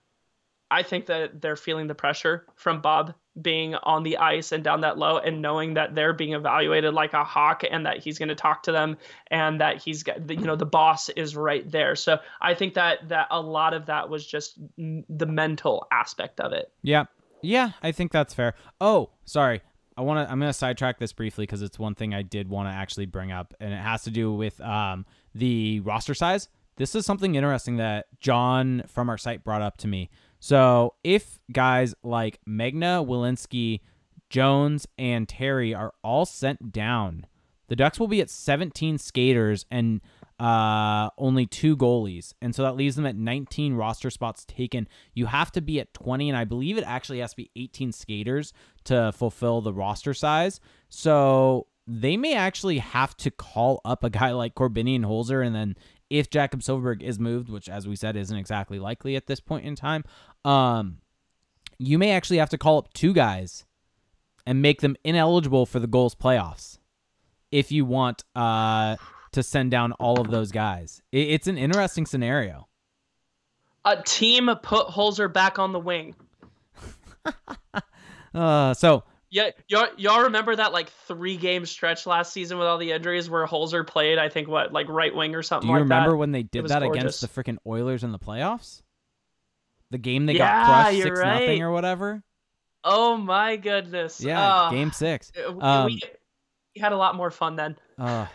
I think that they're feeling the pressure from Bob being on the ice and down that low and knowing that they're being evaluated like a hawk and that he's going to talk to them and that he's got, the boss is right there. So I think that a lot of that was just the mental aspect of it. Yeah. Yeah, I think that's fair. Oh, sorry. I'm going to sidetrack this briefly because it's one thing I did want to actually bring up, and it has to do with the roster size. This is something interesting that John from our site brought up to me. So if guys like Magna, Walensky, Jones, and Terry are all sent down, the Ducks will be at 17 skaters and only 2 goalies. And so that leaves them at 19 roster spots taken. You have to be at 20, and I believe it actually has to be 18 skaters to fulfill the roster size. So they may actually have to call up a guy like Corbinian Holzer, and then if Jakob Silfverberg is moved, which, as we said, isn't exactly likely at this point in time, you may actually have to call up 2 guys and make them ineligible for the goals playoffs if you want to send down all of those guys. It's an interesting scenario. A team put Holzer back on the wing. So Yeah, y'all remember that like 3-game stretch last season with all the injuries where Holzer played, I think, what, like right wing or do something you like remember that? when they It did was that against the gorgeous. freaking Oilers in the playoffs? The game they got Yeah, crushed you're 6-0 right. or whatever? Oh my goodness. Yeah, game 6. We had a lot more fun then.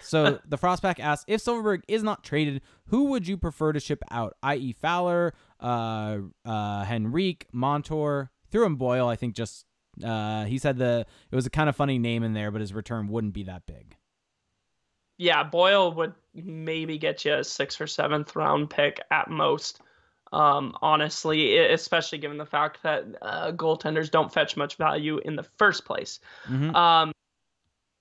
So the Frostback asks, if Silverberg is not traded, who would you prefer to ship out? I.e. Fowler, Henrique, Montour, threw in Boyle. I think just he said it was a kind of funny name in there, but his return wouldn't be that big. Yeah, Boyle would maybe get you a 6th or 7th round pick at most. Honestly, especially given the fact that goaltenders don't fetch much value in the first place. Mm-hmm.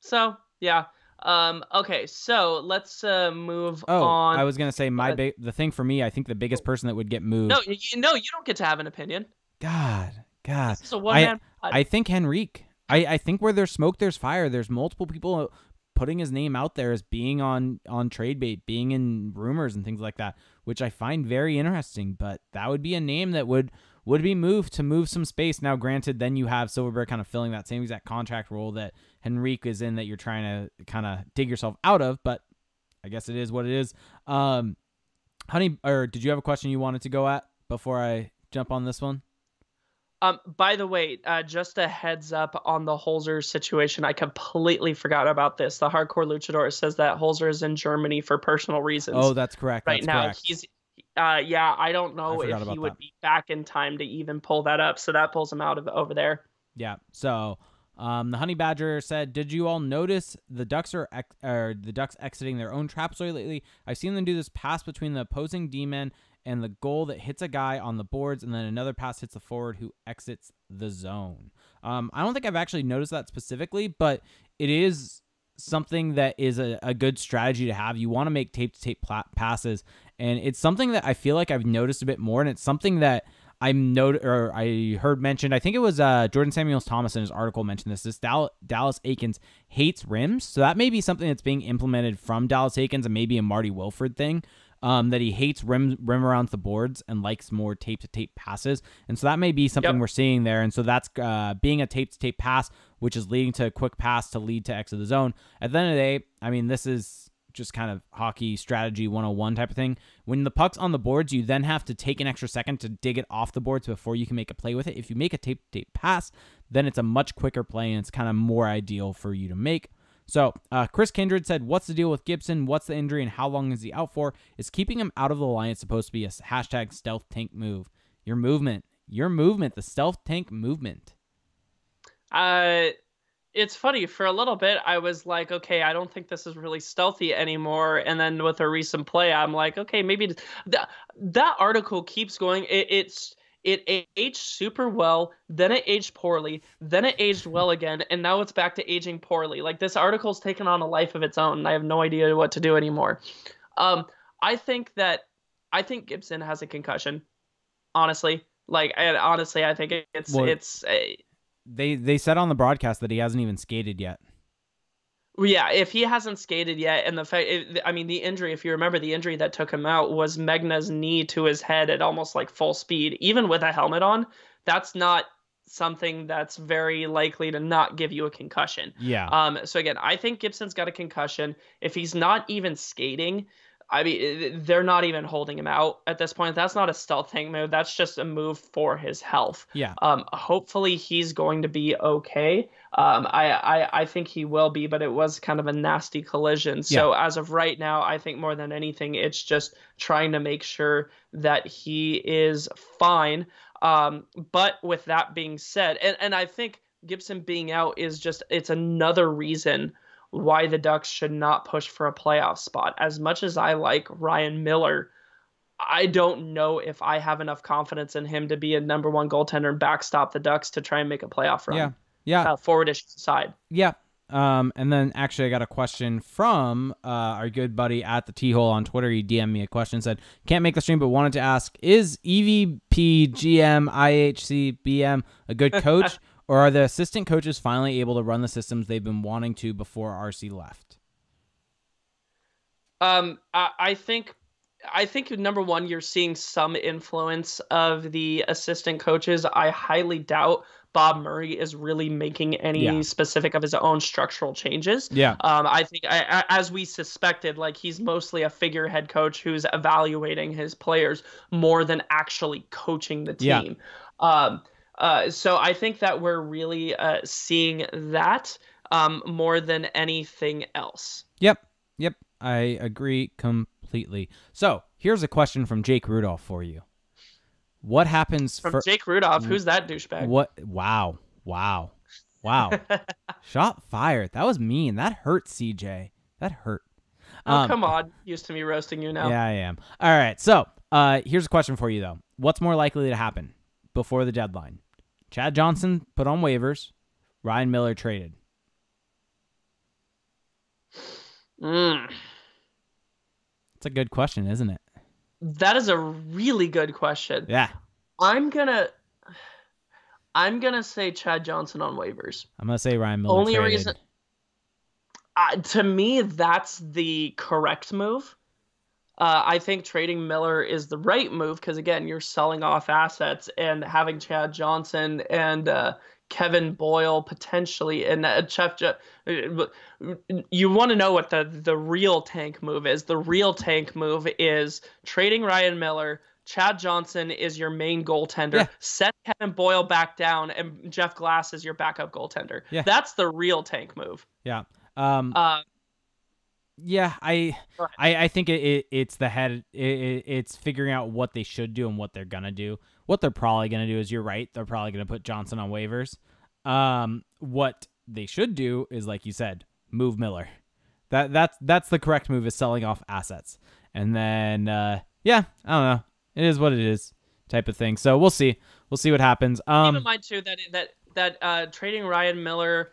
So yeah. Okay, so let's move Oh, on. I was gonna say the thing for me. I think the biggest person that would get moved. No, you don't get to have an opinion. God. This is a one-man pod. I think Henrique. I think where there's smoke, there's fire. There's multiple people putting his name out there as being on trade bait, being in rumors and things like that, which I find very interesting. But that would be a name that would be moved to move some space. Now, granted, then you have Silverberg kind of filling that same exact contract role that Henrique is in, that you're trying to kind of dig yourself out of. But I guess it is what it is. Honey, or did you have a question you wanted to go at before I jump on this one? By the way, just a heads up on the Holzer situation. I completely forgot about this. The Hardcore Luchador says that Holzer is in Germany for personal reasons. Oh, that's correct. Right that's now, correct. he's yeah, I don't know if he would be back in time to even pull that up. So that pulls him out of over there. Yeah. So the Honey Badger said, "Did you all notice the Ducks the Ducks exiting their own trap story lately? I've seen them do this pass between the opposing D-men and the goal that hits a guy on the boards, and then another pass hits the forward who exits the zone." I don't think I've actually noticed that specifically, but it is something that is a good strategy to have. You want to make tape-to-tape passes, and it's something that I feel like I've noticed a bit more, and it's something that I heard mentioned. I think it was Jordan Samuels Thomas in his article mentioned this. Dallas Eakins hates rims, so that may be something that's being implemented from Dallas Eakins and maybe a Marty Wilford thing. That he hates rim around the boards and likes more tape-to-tape passes. And so that may be something we're seeing there. And so that's being a tape-to-tape pass, which is leading to a quick pass to lead to exit the zone. At the end of the day, I mean, this is just kind of hockey strategy 101 type of thing. When the puck's on the boards, you then have to take an extra second to dig it off the boards before you can make a play with it. If you make a tape-to-tape pass, then it's a much quicker play, and it's kind of more ideal for you to make. So, Chris Kindred said, "What's the deal with Gibson? What's the injury and how long is he out for? Is keeping him out of the line supposed to be a hashtag stealth tank move?" Your movement, the stealth tank movement. It's funny. For a little bit, I was like, okay, I don't think this is really stealthy anymore. And then with a recent play, I'm like, okay, maybe that article keeps going. It aged super well, then it aged poorly, then it aged well again, and now it's back to aging poorly. Like, this article's taken on a life of its own, and I have no idea what to do anymore. I think Gibson has a concussion. Honestly, I think They said on the broadcast that he hasn't even skated yet. Yeah, if he hasn't skated yet, and the injury, if you remember, the injury that took him out was Megna's knee to his head at almost like full speed. Even with a helmet on, that's not something that's very likely to not give you a concussion. Yeah. So again, I think Gibson's got a concussion. If he's not even skating, I mean, they're not even holding him out at this point. That's not a stealth tank move. That's just a move for his health. Yeah. Hopefully he's going to be okay. I think he will be, but it was kind of a nasty collision. So as of right now, I think more than anything, it's just trying to make sure that he is fine. But with that being said, and I think Gibson being out it's another reason why the Ducks should not push for a playoff spot. As much as I like Ryan Miller, I don't know if I have enough confidence in him to be a number one goaltender and backstop the Ducks to try and make a playoff run. Yeah. Forwardish side. Yeah. And then actually I got a question from our good buddy at the T-Hole on Twitter. He DM'd me a question, said, "Can't make the stream, but wanted to ask, is EVP, GM, IHC, BM a good coach? Or are the assistant coaches finally able to run the systems they've been wanting to before RC left?" I think I think number one, you're seeing some influence of the assistant coaches. I highly doubt Bob Murray is really making any Yeah. specific of his own structural changes. Yeah. I think, as we suspected, like he's mostly a figurehead coach who's evaluating his players more than actually coaching the Yeah. team. So I think that we're really seeing that more than anything else. Yep. Yep. I agree completely. So here's a question from Jake Rudolph for you. What happens From Jake Rudolph? Who's that douchebag? What? Wow. Shot fired. That was mean. That hurt, CJ. That hurt. Oh, come on. Used to me roasting you now. Yeah, I am. All right. So here's a question for you, though. What's more likely to happen before the deadline? Chad Johnson put on waivers. Ryan Miller traded. It's a good question, isn't it? That is a really good question. Yeah. I'm gonna say Chad Johnson on waivers. I'm gonna say Ryan Miller Only traded. reason, to me, that's the correct move. I think trading Miller is the right move because, again, you're selling off assets, and having Chad Johnson and Kevin Boyle potentially, and you want to know what the real tank move is. The real tank move is trading Ryan Miller. Chad Johnson is your main goaltender. Yeah. Set Kevin Boyle back down, and Jeff Glass is your backup goaltender. Yeah. That's the real tank move. Yeah. Yeah, I think it's the head. It's figuring out what they should do and what they're gonna do. What they're probably gonna do is, you're right, they're probably gonna put Johnson on waivers. What they should do is, like you said, move Miller. That's the correct move, is selling off assets. And then yeah, I don't know. It is what it is, type of thing. So we'll see. We'll see what happens. Keep in mind too that trading Ryan Miller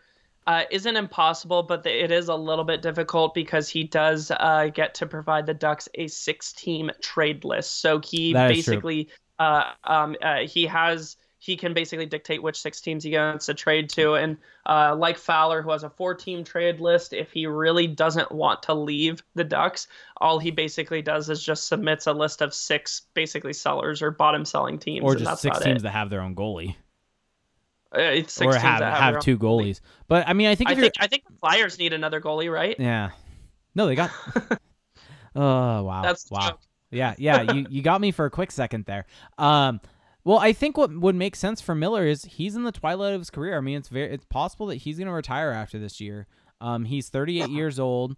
isn't impossible, but it is a little bit difficult because he does get to provide the Ducks a 6-team trade list. So he basically he can basically dictate which 6 teams he gets to trade to. And like Fowler, who has a 4-team trade list, if he really doesn't want to leave the Ducks, all he basically does is just submits a list of 6 basically sellers or bottom selling teams. Or just 6 teams that have their own goalie. It's 6 or teams that have 2 goalies. But I mean, I think I think the Flyers need another goalie, right? Yeah. No, they got. Oh wow. That's wow. Yeah. You got me for a quick second there. Well, I think what would make sense for Miller is he's in the twilight of his career. I mean, it's possible that he's going to retire after this year. He's 38 years old.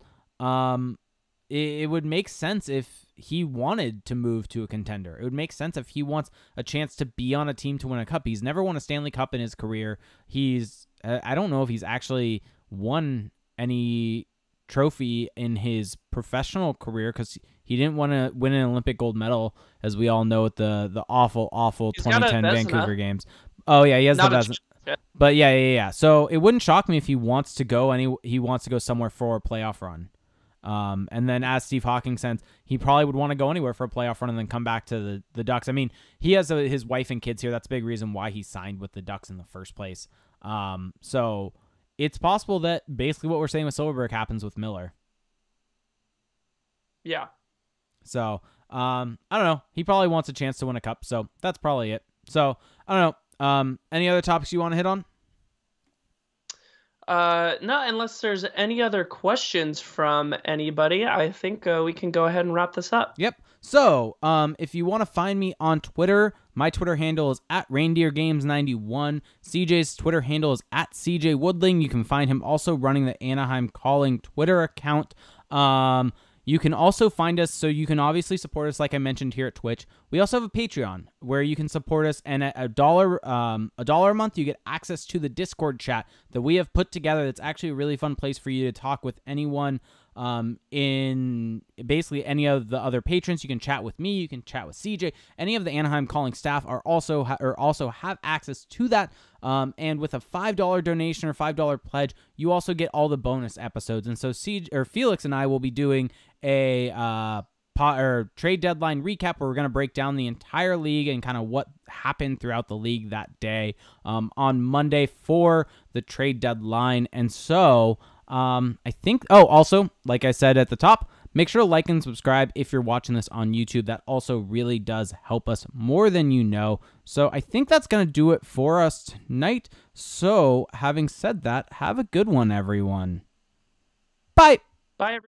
It would make sense if he wanted to move to a contender. It would make sense if he wants a chance to be on a team to win a cup. He's never won a Stanley Cup in his career. I don't know if he's actually won any trophy in his professional career because he didn't want to win an Olympic gold medal, as we all know, at the awful 2010 Vancouver games. Oh yeah, he has the Vezina. But yeah. So it wouldn't shock me if he wants to go somewhere for a playoff run. And then, as Steve Hawking said, he probably would want to go anywhere for a playoff run and then come back to the Ducks. I mean, he has his wife and kids here. That's a big reason why he signed with the Ducks in the first place. So it's possible that basically what we're saying with Silfverberg happens with Miller. Yeah. So I don't know. He probably wants a chance to win a cup. So that's probably it. So I don't know. Any other topics you want to hit on? No, unless there's any other questions from anybody, I think we can go ahead and wrap this up. Yep. So, if you want to find me on Twitter, my Twitter handle is @ReindeerGames91. CJ's Twitter handle is @CJWoodling. You can find him also running the Anaheim Calling Twitter account. You can also find us, so you can obviously support us, like I mentioned, here at Twitch. We also have a Patreon where you can support us, and at $1 a month, you get access to the Discord chat that we have put together. That's actually a really fun place for you to talk with anyone in basically any of the other patrons. You can chat with me, you can chat with CJ. Any of the Anaheim Calling staff are also have access to that. And with a $5 donation or $5 pledge, you also get all the bonus episodes. And so Felix and I will be doing a trade deadline recap where we're going to break down the entire league and kind of what happened throughout the league that day on Monday for the trade deadline. And so I think, also, like I said at the top, Make sure to like and subscribe if you're watching this on YouTube. That also really does help us more than you know. So I think that's going to do it for us tonight. So having said that, have a good one, everyone. Bye. Bye, everyone.